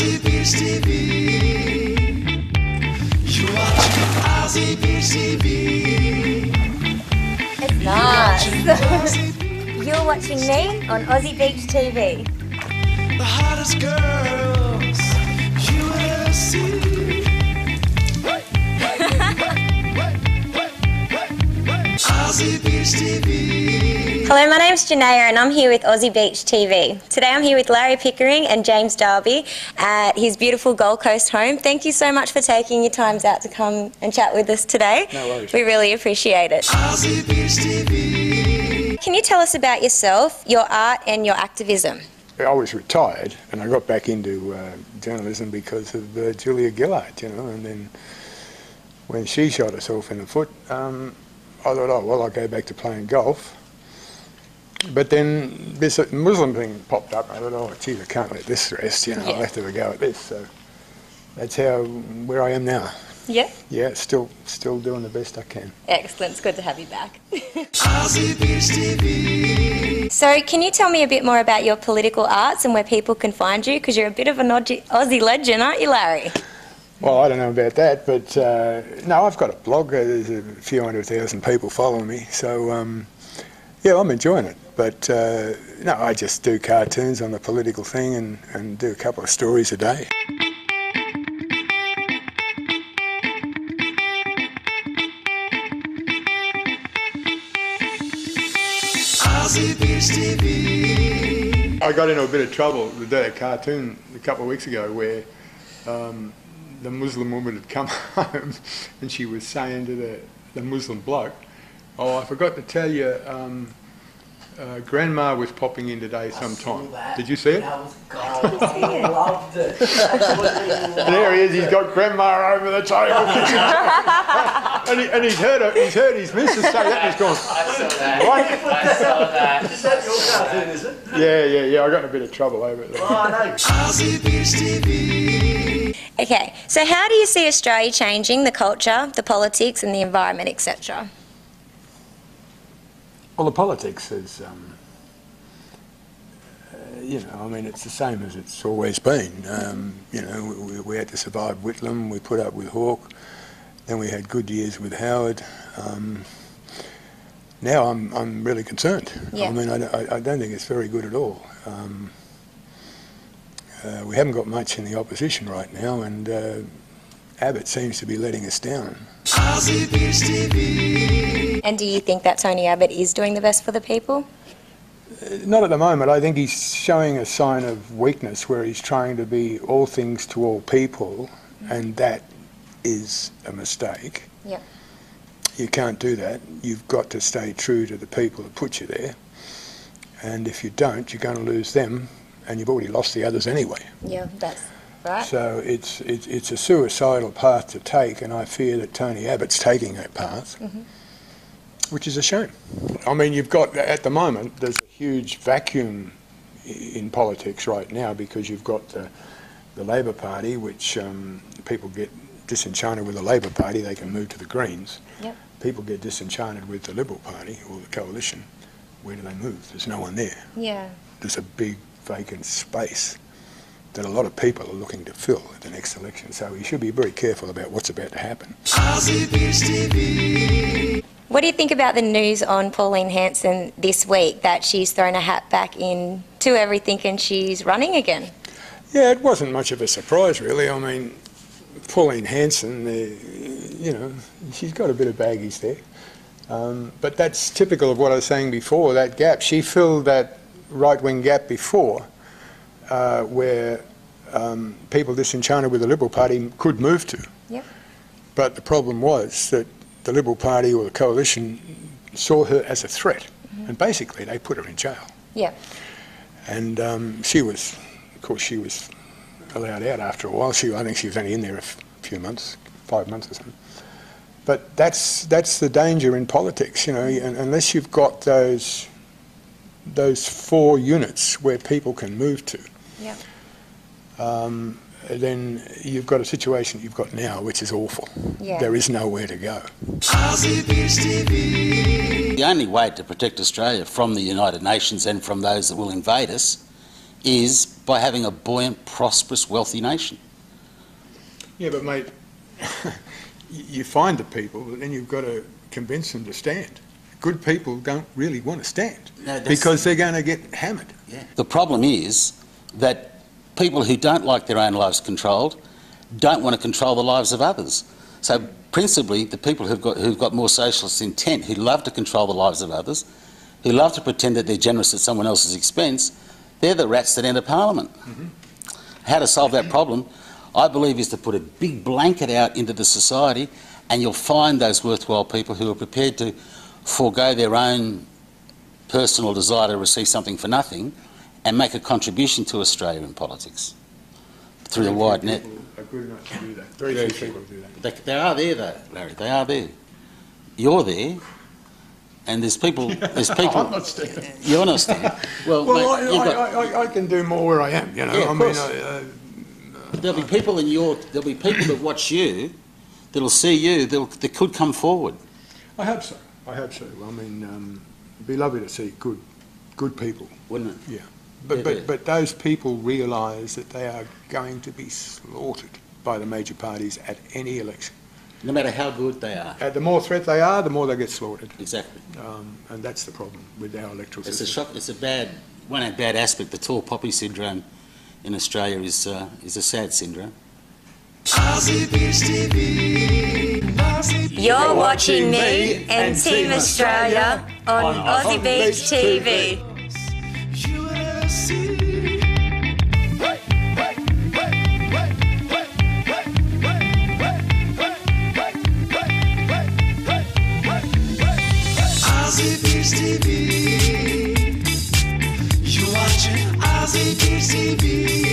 AussieBeach TV. You're watching AussieBeach TV. It's nice. You're watching me on AussieBeach TV. The hottest girls you will ever see. AussieBeach TV. Hello, my name's Janaea and I'm here with AussieBeach TV. Today I'm here with Larry Pickering and James Darby at his beautiful Gold Coast home. Thank you so much for taking your times out to come and chat with us today. No worries. We really appreciate it. AussieBeach TV. Can you tell us about yourself, your art and your activism? I was retired and I got back into journalism because of Julia Gillard, you know, and then when she shot herself in the foot, I thought, oh, well, I'll go back to playing golf. But then this Muslim thing popped up. I thought, oh, geez, I can't let this rest, you know, I'll have to have a go at this. So that's where I am now. Yeah? Yeah, still doing the best I can. Excellent. It's good to have you back. AussieBeach TV. So can you tell me a bit more about your political arts and where people can find you? Because you're a bit of an Aussie legend, aren't you, Larry? Well, I don't know about that, but no, I've got a blog. There's a few 100,000 people following me, so yeah, I'm enjoying it. But no, I just do cartoons on the political thing and do a couple of stories a day. AussieBeach TV. I got into a bit of trouble with that cartoon a couple of weeks ago where the Muslim woman had come home and she was saying to the Muslim bloke, oh, I forgot to tell you, Grandma was popping in today sometime. Did you see it? That was gold. I loved it. And there he is, he's got Grandma over the table. and he's heard his missus say that and he's gone, I saw that. what? I saw that. Is that your cartoon, is it? Yeah, I got in a bit of trouble over it. Oh, I know. AussieBeach TV. Okay, so how do you see Australia changing the culture, the politics and the environment, etc.? Well, the politics is, you know, I mean, it's the same as it's always been. You know, we had to survive Whitlam, we put up with Hawke, then we had good years with Howard. Now I'm really concerned. Yeah. I mean, I don't think it's very good at all. We haven't got much in the opposition right now, and Abbott seems to be letting us down. AussieBeach TV. And do you think that Tony Abbott is doing the best for the people? Not at the moment. I think he's showing a sign of weakness where he's trying to be all things to all people, and that is a mistake. Yeah. You can't do that. You've got to stay true to the people that put you there, and if you don't, you're going to lose them, and you've already lost the others anyway. Yeah, that's right. So it's a suicidal path to take, and I fear that Tony Abbott's taking that path, which is a shame. I mean, you've got, at the moment, there's a huge vacuum in politics right now because you've got the Labor Party, which people get disenchanted with the Labor Party, they can move to the Greens. Yep. People get disenchanted with the Liberal Party or the coalition. Where do they move? There's no one there. Yeah. There's a big vacant space that a lot of people are looking to fill at the next election. So we should be very careful about what's about to happen. AussieBeach TV. What do you think about the news on Pauline Hanson this week, that she's thrown a hat back into everything and she's running again? Yeah, it wasn't much of a surprise, really. I mean, Pauline Hanson, you know, she's got a bit of baggage there. But that's typical of what I was saying before, that gap. She filled that right-wing gap before where people disenchanted with the Liberal Party could move to. Yep. But the problem was that the Liberal Party or the coalition saw her as a threat, and basically they put her in jail. Yeah. And she was, of course, she was allowed out after a while. I think she was only in there a few months, 5 months or something. But that's the danger in politics, you know, unless you've got those 4 units where people can move to. Yeah. Then you've got a situation you've got now, which is awful. Yeah. There is nowhere to go. AussieBeach TV. The only way to protect Australia from the United Nations and from those that will invade us is by having a buoyant, prosperous, wealthy nation. Yeah, but mate, you find the people, but then you've got to convince them to stand. Good people don't really want to stand because they're going to get hammered. Yeah. The problem is that people who don't like their own lives controlled don't want to control the lives of others. So principally, the people who've got more socialist intent, who love to control the lives of others, who love to pretend that they're generous at someone else's expense, they're the rats that enter Parliament. Mm-hmm. How to solve that problem, I believe, is to put a big blanket out into the society, and you'll find those worthwhile people who are prepared to forego their own personal desire to receive something for nothing and make a contribution to Australia in politics through the wide net. Are good enough to do that. Very few people do that. They are there, though, Larry. They are there. You're there, and there's people. There's people. I'm not standing. You're not standing. Well, mate, I can do more where I am. You know, Yeah, of course. There'll be people there'll be people that watch you, that'll see you, that could come forward. I hope so. I mean, it'd be lovely to see good people, wouldn't it? Yeah. But those people realise that they are going to be slaughtered by the major parties at any election. No matter how good they are. The more threat they are, the more they get slaughtered. Exactly. And that's the problem with our electoral system. It's a shock. It's a bad aspect. The tall poppy syndrome in Australia is a sad syndrome. AussieBeach TV. You're watching me and Team Australia on AussieBeach TV. AussieBeach TV. You watching AussieBeach TV.